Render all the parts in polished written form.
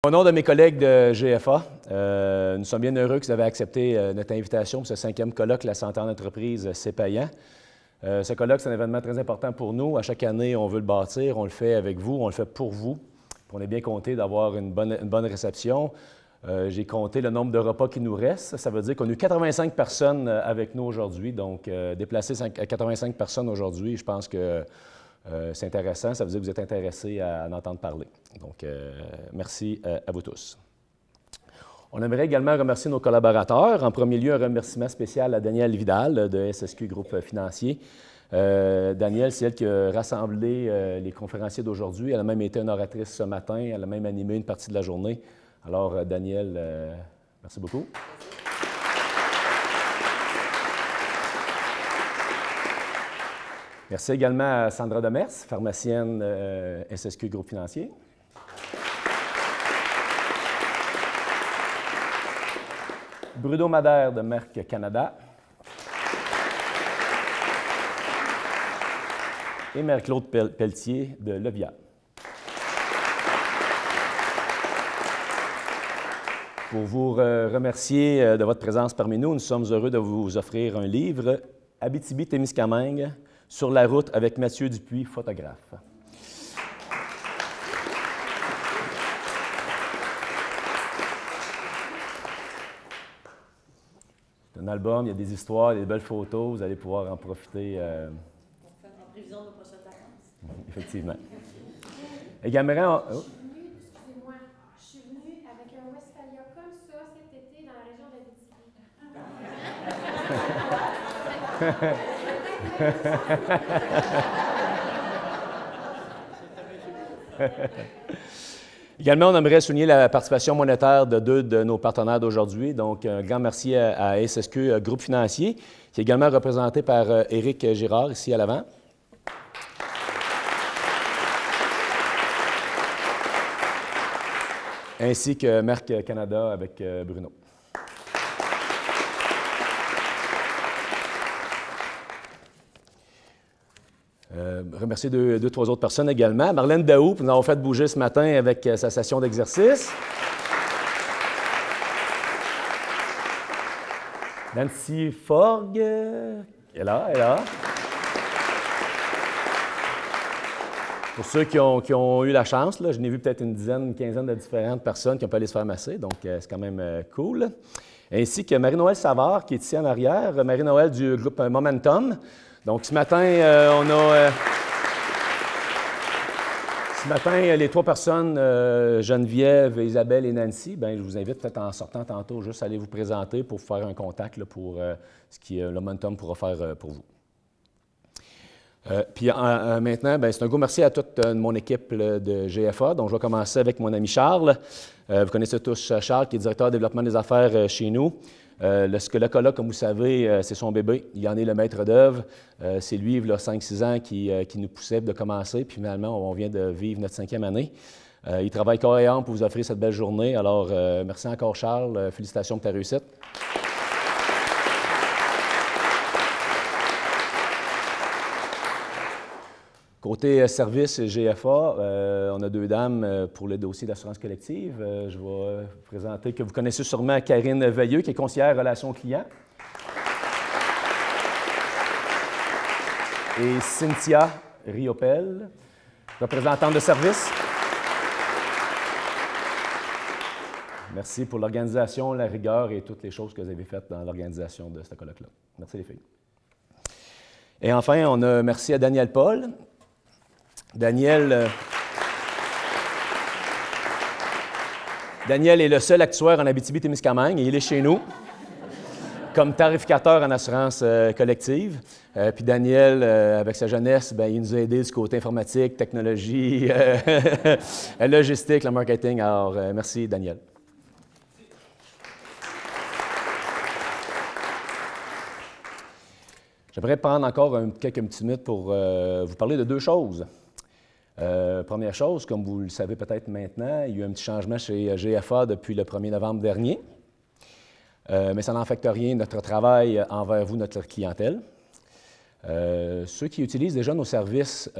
Au nom de mes collègues de GFA, nous sommes bien heureux que vous avez accepté notre invitation pour ce 5e colloque La santé en entreprise, c'est payant. Ce colloque, c'est un événement très important pour nous. À chaque année, on veut le bâtir, on le fait avec vous, on le fait pour vous. On est bien compté d'avoir une bonne réception. J'ai compté le nombre de repas qui nous restent. Ça veut dire qu'on a eu 85 personnes avec nous aujourd'hui. Donc, déplacer 85 personnes aujourd'hui, je pense que c'est intéressant. Ça veut dire que vous êtes intéressés à en entendre parler. Donc, merci à vous tous. On aimerait également remercier nos collaborateurs. En premier lieu, un remerciement spécial à Danielle Vidal de SSQ Groupe Financier. Danielle, c'est elle qui a rassemblé les conférenciers d'aujourd'hui. Elle a même été une oratrice ce matin. Elle a même animé une partie de la journée. Alors, Danielle, merci beaucoup. Merci également à Sandra Demers, pharmacienne SSQ Groupe Financier. Bruno Madère de Merck Canada. Et Marie-Claude Pelletier de Levia. Pour vous remercier de votre présence parmi nous, nous sommes heureux de vous offrir un livre, Abitibi-Témiscamingue, sur la route avec Mathieu Dupuis, photographe. C'est un album, il y a des histoires, il y a des belles photos, vous allez pouvoir en profiter. En prévision de nos prochaines vacances. Effectivement. Également, Excusez-moi, je suis venue avec un Westphalia comme ça cet été dans la région d'Abitibi. Également, on aimerait souligner la participation monétaire de 2 de nos partenaires d'aujourd'hui. Donc, un grand merci à SSQ Groupe Financier, qui est également représenté par Éric Girard, ici à l'avant. Ainsi que Merck Canada avec Bruno. Remercier trois autres personnes également. Marlène Daou, nous avons fait bouger ce matin avec sa session d'exercice. Nancy Forgue, elle est là. Pour ceux qui ont eu la chance, là, je n'ai vu peut-être une quinzaine de différentes personnes qui ont pu aller se faire masser, donc c'est quand même cool. Ainsi que Marie-Noël Savard, qui est ici en arrière, Marie-Noël du groupe Momentum. Donc, ce matin, les 3 personnes, Geneviève, Isabelle et Nancy, bien, je vous invite peut-être en sortant tantôt juste à aller vous présenter pour faire un contact là, pour ce que le Momentum pourra faire pour vous. Puis maintenant, bien, c'est un gros merci à toute mon équipe de GFA. Donc, je vais commencer avec mon ami Charles. Vous connaissez tous Charles, qui est directeur de développement des affaires chez nous. Le colloque, comme vous savez, c'est son bébé. Il en est le maître d'œuvre. C'est lui, il y a 5-6 ans, qui nous poussait de commencer. Puis finalement, on vient de vivre notre 5e année. Il travaille corps et âme pour vous offrir cette belle journée. Alors, merci encore, Charles. Félicitations pour ta réussite. Côté service GFA, on a 2 dames pour le dossier d'assurance collective. Je vais vous présenter que vous connaissez sûrement Karine Veilleux, qui est conseillère relations clients. Et Cynthia Riopel, représentante de service. Merci pour l'organisation, la rigueur et toutes les choses que vous avez faites dans l'organisation de ce colloque-là. Merci les filles. Et enfin, on a merci à Daniel Paul. Daniel est le seul actuaire en Abitibi-Témiscamingue et il est chez nous comme tarificateur en assurance collective. Puis Daniel, avec sa jeunesse, bien, il nous a aidés du côté informatique, technologie, logistique, le marketing. Alors, merci Daniel. J'aimerais prendre encore quelques petites minutes pour vous parler de 2 choses. Première chose, comme vous le savez peut-être maintenant, il y a eu un petit changement chez GFA depuis le 1er novembre dernier. Mais ça n'affecte rien notre travail envers vous, notre clientèle. Ceux qui utilisent déjà nos services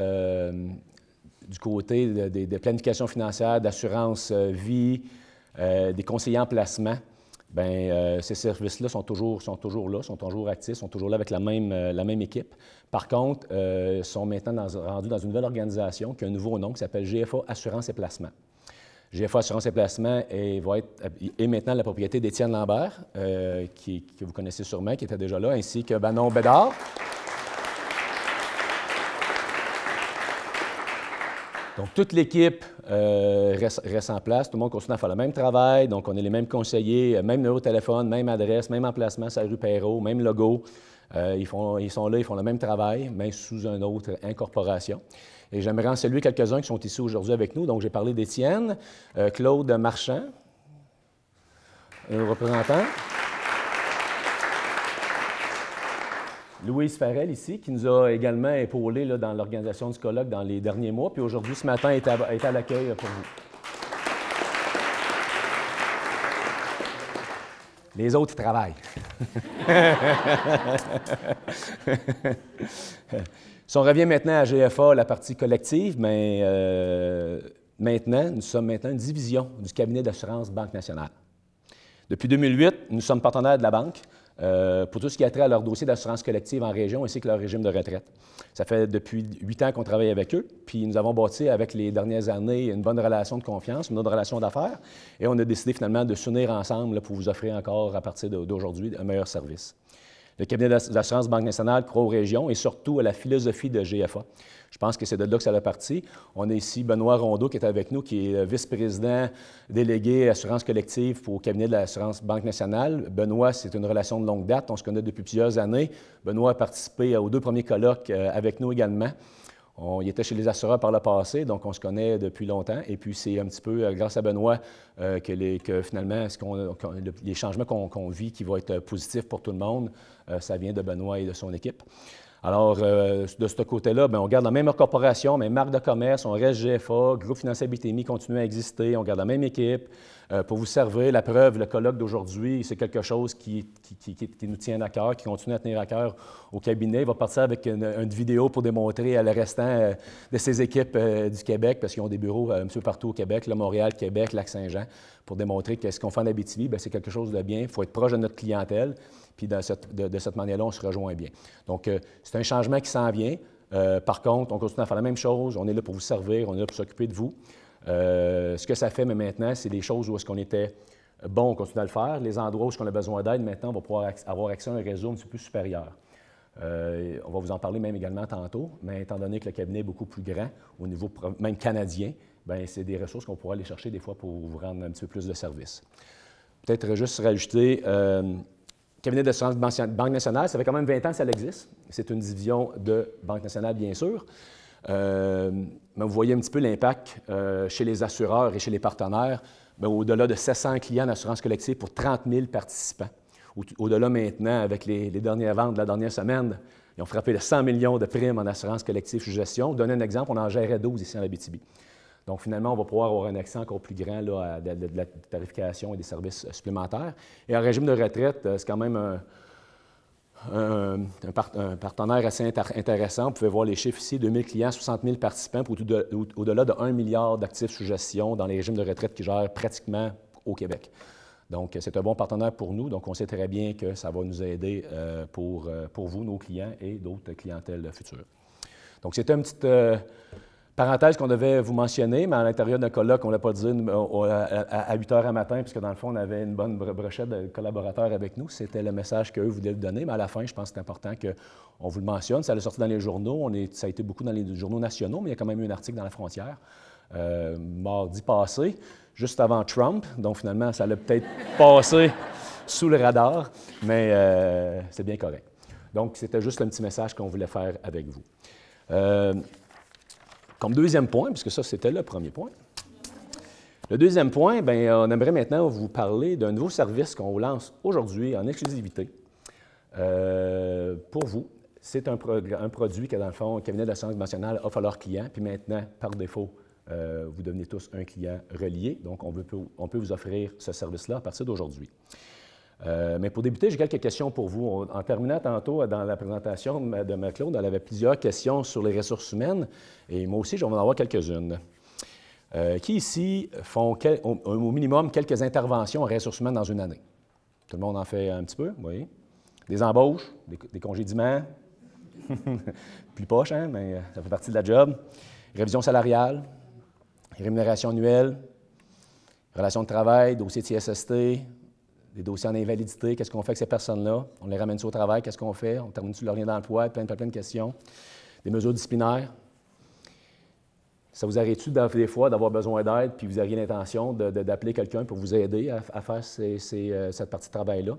du côté de planification financière, d'assurance vie, des conseillers en placement, bien, ces services-là sont toujours là, sont toujours actifs, sont toujours là avec la même équipe. Par contre, sont maintenant rendus dans une nouvelle organisation qui a un nouveau nom qui s'appelle GFA Assurance et Placement. GFA Assurance et Placement est maintenant la propriété d'Étienne Lambert, que vous connaissez sûrement, qui était déjà là, ainsi que Manon Bédard. Donc, toute l'équipe reste en place. Tout le monde continue à faire le même travail. Donc, on est les mêmes conseillers, même numéro de téléphone, même adresse, même emplacement, c'est la rue Perrault, même logo. Ils sont là, ils font le même travail, mais sous une autre incorporation. Et j'aimerais en saluer quelques-uns qui sont ici aujourd'hui avec nous. Donc, j'ai parlé d'Étienne, Claude Marchand, un représentant. Louise Farrell, ici, qui nous a également épaulés là, dans l'organisation du colloque dans les derniers mois. Puis aujourd'hui, ce matin, est à l'accueil pour vous. Les autres, ils travaillent. Si on revient maintenant à GFA, la partie collective, mais nous sommes maintenant une division du cabinet d'assurance Banque Nationale. Depuis 2008, nous sommes partenaires de la banque pour tout ce qui a trait à leur dossier d'assurance collective en région ainsi que leur régime de retraite. Ça fait depuis 8 ans qu'on travaille avec eux, puis nous avons bâti avec les dernières années une bonne relation de confiance, une bonne relation d'affaires, et on a décidé finalement de s'unir ensemble là, pour vous offrir encore à partir d'aujourd'hui un meilleur service. Le cabinet d'assurance Banque Nationale croit aux régions et surtout à la philosophie de GFA. Je pense que c'est de là que ça a parti. On a ici Benoît Rondeau qui est avec nous, qui est vice-président délégué assurance collective pour le cabinet de l'assurance Banque Nationale. Benoît, c'est une relation de longue date. On se connaît depuis plusieurs années. Benoît a participé aux 2 premiers colloques avec nous également. Il était chez les assureurs par le passé, donc on se connaît depuis longtemps. Et puis, c'est un petit peu grâce à Benoît que finalement, les changements qu'on vit qui vont être positifs pour tout le monde, ça vient de Benoît et de son équipe. Alors, de ce côté-là, bien, on garde la même corporation, même marque de commerce, on reste GFA, Groupe Financier Abitibi continue à exister, on garde la même équipe pour vous servir. La preuve, le colloque d'aujourd'hui, c'est quelque chose qui nous tient à cœur, qui continue à tenir à cœur au cabinet. Il va partir avec une vidéo pour démontrer à le restant de ses équipes du Québec, parce qu'ils ont des bureaux un peu partout au Québec, là, Montréal, Québec, Lac-Saint-Jean, pour démontrer que ce qu'on fait en Abitibi, bien, c'est quelque chose de bien. Il faut être proche de notre clientèle. Puis de cette manière-là, on se rejoint bien. Donc, c'est un changement qui s'en vient. Par contre, on continue à faire la même chose. On est là pour vous servir, on est là pour s'occuper de vous. Ce que ça fait, mais maintenant, c'est des choses où est-ce qu'on était bon, on continue à le faire. Les endroits où on a besoin d'aide, maintenant, on va pouvoir avoir accès à un réseau un petit peu supérieur. On va vous en parler même également tantôt, mais étant donné que le cabinet est beaucoup plus grand, au niveau même canadien, bien, c'est des ressources qu'on pourra aller chercher des fois pour vous rendre un petit peu plus de services. Peut-être juste rajouter... cabinet d'assurance Banque Nationale, ça fait quand même 20 ans que ça existe. C'est une division de Banque Nationale, bien sûr. Mais vous voyez un petit peu l'impact chez les assureurs et chez les partenaires. Au-delà de 700 clients d'assurance collective pour 30 000 participants. Au-delà maintenant, avec les dernières ventes de la dernière semaine, ils ont frappé de 100 millions de primes en assurance collective sous gestion. Donner un exemple, on en gérait 12 ici en Abitibi. Donc, finalement, on va pouvoir avoir un accès encore plus grand là, à de la tarification et des services supplémentaires. Et en régime de retraite, c'est quand même un partenaire assez intéressant. Vous pouvez voir les chiffres ici, 2 000 clients, 60 000 participants pour au-delà de 1 milliard d'actifs sous gestion dans les régimes de retraite qui gèrent pratiquement au Québec. Donc, c'est un bon partenaire pour nous. Donc, on sait très bien que ça va nous aider pour vous, nos clients et d'autres clientèles futures. Donc, c'était une petite... parenthèse qu'on devait vous mentionner, mais à l'intérieur d'un colloque, on ne l'a pas dit à 8 heures à matin, puisque dans le fond, on avait une bonne brochette de collaborateurs avec nous. C'était le message qu'eux voulaient le donner, mais à la fin, je pense que c'est important qu'on vous le mentionne. Ça allait sortir dans les journaux, ça a été beaucoup dans les journaux nationaux, mais il y a quand même eu un article dans La Frontière, mardi passé, juste avant Trump. Donc finalement, ça allait peut-être passer sous le radar, mais c'est bien correct. Donc, c'était juste un petit message qu'on voulait faire avec vous. Comme deuxième point, puisque ça, c'était le premier point. Le deuxième point, bien, on aimerait maintenant vous parler d'un nouveau service qu'on vous lance aujourd'hui en exclusivité pour vous. C'est un produit que, dans le fond, le cabinet d'assurance nationale offre à leurs clients, puis maintenant, par défaut, vous devenez tous un client relié. Donc, on peut vous offrir ce service-là à partir d'aujourd'hui. Mais pour débuter, j'ai quelques questions pour vous. En terminant tantôt dans la présentation de Marie-Claude, elle avait plusieurs questions sur les ressources humaines, et moi aussi, je vais en avoir quelques-unes. Qui ici font au minimum quelques interventions en ressources humaines dans une année? Tout le monde en fait un petit peu, oui. Des embauches, des congédiements, plus poche, hein, mais ça fait partie de la job. Révision salariale, rémunération annuelle, relations de travail, dossier de CSST, des dossiers en invalidité, qu'est-ce qu'on fait avec ces personnes-là? On les ramène au travail, qu'est-ce qu'on fait? On termine-tu leur lien d'emploi? Plein de questions. Des mesures disciplinaires. Ça vous arrive-tu des fois d'avoir besoin d'aide, puis vous auriez l'intention d'appeler quelqu'un pour vous aider à faire cette partie de travail-là?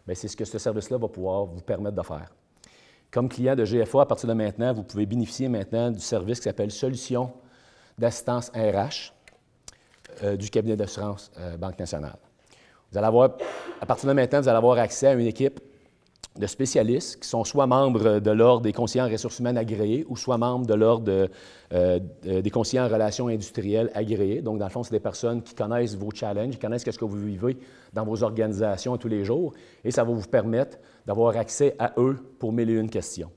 Bien, c'est ce que ce service-là va pouvoir vous permettre de faire. Comme client de GFA, à partir de maintenant, vous pouvez bénéficier maintenant du service qui s'appelle Solutions d'assistance RH du cabinet d'assurance Banque nationale. Vous allez avoir, à partir de maintenant, vous allez avoir accès à une équipe de spécialistes qui sont soit membres de l'Ordre des conseillers en ressources humaines agréés ou soit membres de l'Ordre des conseillers en relations industrielles agréés. Donc, dans le fond, c'est des personnes qui connaissent vos challenges, qui connaissent ce que vous vivez dans vos organisations tous les jours, et ça va vous permettre d'avoir accès à eux pour 1001 questions.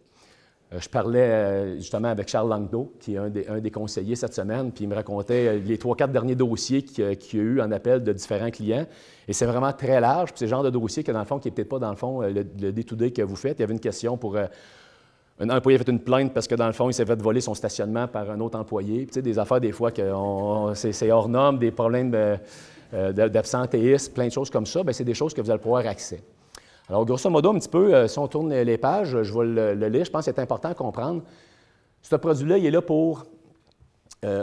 Je parlais justement avec Charles Langdo, qui est un des conseillers cette semaine, puis il me racontait les 3-4 derniers dossiers qu'il y a eu en appel de différents clients. Et c'est vraiment très large. Puis c'est le genre de dossier que, dans le fond, qui n'est peut-être pas, dans le fond, le day-to-day que vous faites. Il y avait une question pour... un employé a fait une plainte parce que, dans le fond, il s'est fait voler son stationnement par un autre employé. Puis, tu sais, des affaires, des fois, c'est hors norme, des problèmes d'absentéisme, plein de choses comme ça. Bien, c'est des choses que vous allez pouvoir accès. Alors, grosso modo, un petit peu, si on tourne les pages, je vais le lire. Je pense que c'est important à comprendre. Ce produit-là, il est là pour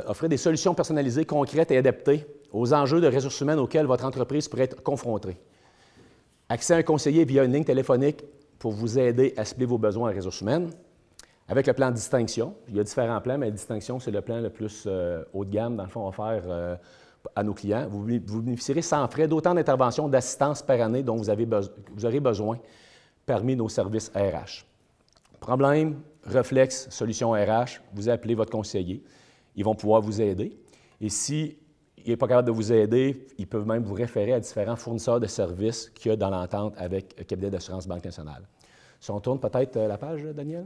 offrir des solutions personnalisées, concrètes et adaptées aux enjeux de ressources humaines auxquels votre entreprise pourrait être confrontée. Accès à un conseiller via une ligne téléphonique pour vous aider à cibler vos besoins en ressources humaines. Avec le plan de distinction, il y a différents plans, mais la distinction, c'est le plan le plus haut de gamme, dans le fond, offert à nos clients. Vous bénéficierez sans frais d'autant d'interventions d'assistance par année dont vous aurez besoin parmi nos services RH. Problème, réflexe, solution RH, vous appelez votre conseiller. Ils vont pouvoir vous aider. Et s'il n'est pas capable de vous aider, ils peuvent même vous référer à différents fournisseurs de services qu'il y a dans l'entente avec le cabinet d'assurance Banque nationale. Si on tourne peut-être la page, Daniel?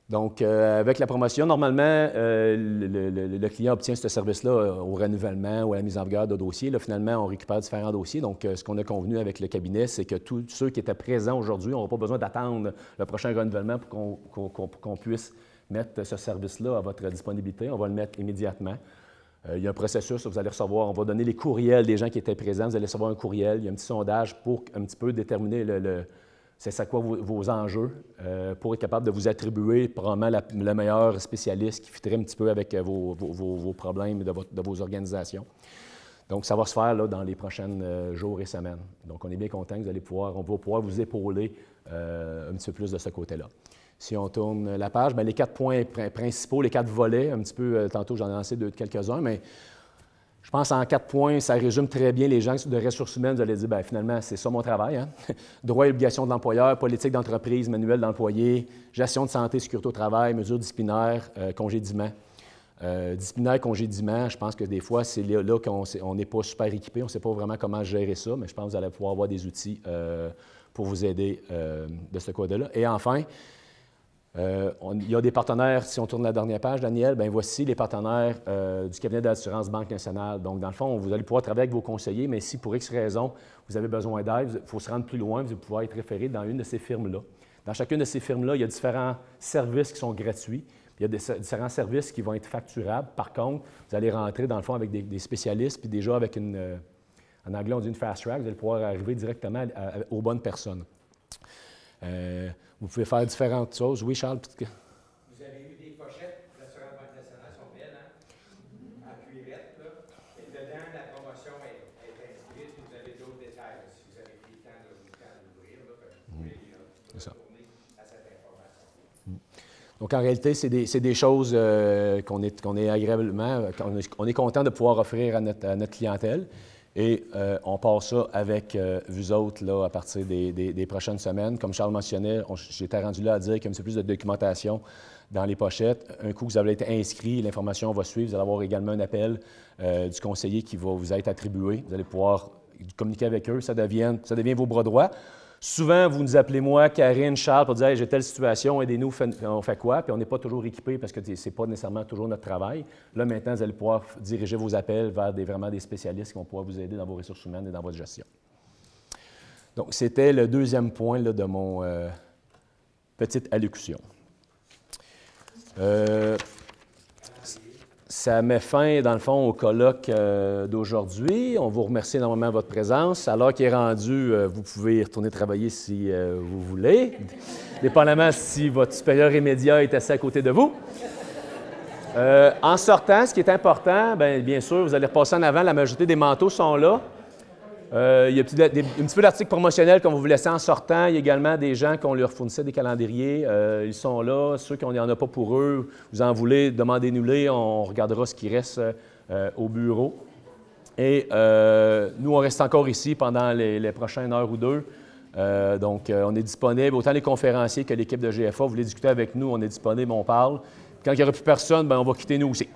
Donc, avec la promotion, normalement, le client obtient ce service-là au renouvellement ou à la mise en vigueur de dossiers. Là, finalement, on récupère différents dossiers. Donc, ce qu'on a convenu avec le cabinet, c'est que tous ceux qui étaient présents aujourd'hui n'auront pas besoin d'attendre le prochain renouvellement pour qu'on puisse mettre ce service-là à votre disponibilité. On va le mettre immédiatement. Il y a un processus, vous allez recevoir, on va donner les courriels des gens qui étaient présents. Vous allez recevoir un courriel, il y a un petit sondage pour un petit peu déterminer c'est quoi vos enjeux pour être capable de vous attribuer probablement le meilleur spécialiste qui fitterait un petit peu avec vos problèmes de vos organisations. Donc, ça va se faire là, dans les prochains jours et semaines. Donc, on est bien content que on va pouvoir vous épauler un petit peu plus de ce côté-là. Si on tourne la page, bien, les 4 points principaux, les 4 volets, un petit peu, tantôt j'en ai lancé quelques-uns, mais je pense en 4 points, ça résume très bien les gens de ressources humaines. Vous allez dire, bien, finalement, c'est ça mon travail. Hein? Droits et obligations de l'employeur, politique d'entreprise, manuel d'employé, gestion de santé, sécurité au travail, mesures disciplinaires, congédiement. Disciplinaire, congédiement, je pense que des fois, c'est là qu'on n'est pas super équipé, on ne sait pas vraiment comment gérer ça, mais je pense que vous allez pouvoir avoir des outils pour vous aider de ce côté-là. Et enfin, il y a des partenaires, si on tourne la dernière page, Daniel, bien voici les partenaires du cabinet d'assurance Banque nationale. Donc, dans le fond, vous allez pouvoir travailler avec vos conseillers, mais si pour X raison, vous avez besoin d'aide, il faut se rendre plus loin, vous allez pouvoir être référé dans une de ces firmes-là. Dans chacune de ces firmes-là, il y a différents services qui sont gratuits, puis il y a différents services qui vont être facturables. Par contre, vous allez rentrer, dans le fond, avec des spécialistes, puis déjà avec en anglais, on dit une fast track, vous allez pouvoir arriver directement aux bonnes personnes. Vous pouvez faire différentes choses. Oui, Charles? Vous avez eu des pochettes, l'assurance Banque nationale sont belles, hein? En cuirette, là. Et dedans, la promotion est inscrite. Vous avez d'autres détails, là, si vous avez pris le temps d'ouvrir, là, vous pouvez retourner à cette information. Donc, en réalité, c'est des choses qu'on est agréablement, qu'on est content de pouvoir offrir à notre clientèle. Et on part ça avec vous autres là, à partir des prochaines semaines. Comme Charles mentionnait, j'étais rendu là à dire qu'il y a un petit peu plus de documentation dans les pochettes. Un coup que vous avez été inscrit, l'information va suivre. Vous allez avoir également un appel du conseiller qui va vous être attribué. Vous allez pouvoir communiquez avec eux, ça devient vos bras droits. Souvent, vous nous appelez moi, Karine, Charles, pour dire hey, « j'ai telle situation, aidez-nous, on fait quoi? » Puis on n'est pas toujours équipé parce que ce n'est pas nécessairement toujours notre travail. Là, maintenant, vous allez pouvoir diriger vos appels vers vraiment des spécialistes qui vont pouvoir vous aider dans vos ressources humaines et dans votre gestion. Donc, c'était le deuxième point là, de mon petite allocution. Ça met fin, dans le fond, au colloque d'aujourd'hui. On vous remercie énormément de votre présence. À l'heure qui est rendue, vous pouvez y retourner travailler si vous voulez, dépendamment si votre supérieur immédiat est assis à côté de vous. En sortant, ce qui est important, bien sûr, vous allez repasser en avant. La majorité des manteaux sont là. Il y a un petit peu d'articles promotionnels qu'on va vous laisser en sortant. Il y a également des gens qu'on leur fournissait des calendriers. Ils sont là. Ceux qui n'en ont pas pour eux, vous en voulez, demandez-nous-les. On regardera ce qui reste au bureau. Et nous, on reste encore ici pendant les prochaines heures ou deux. Donc, on est disponible. Autant les conférenciers que l'équipe de GFA, vous voulez discuter avec nous, on est disponible, on parle. Quand il n'y aura plus personne, on va quitter nous aussi.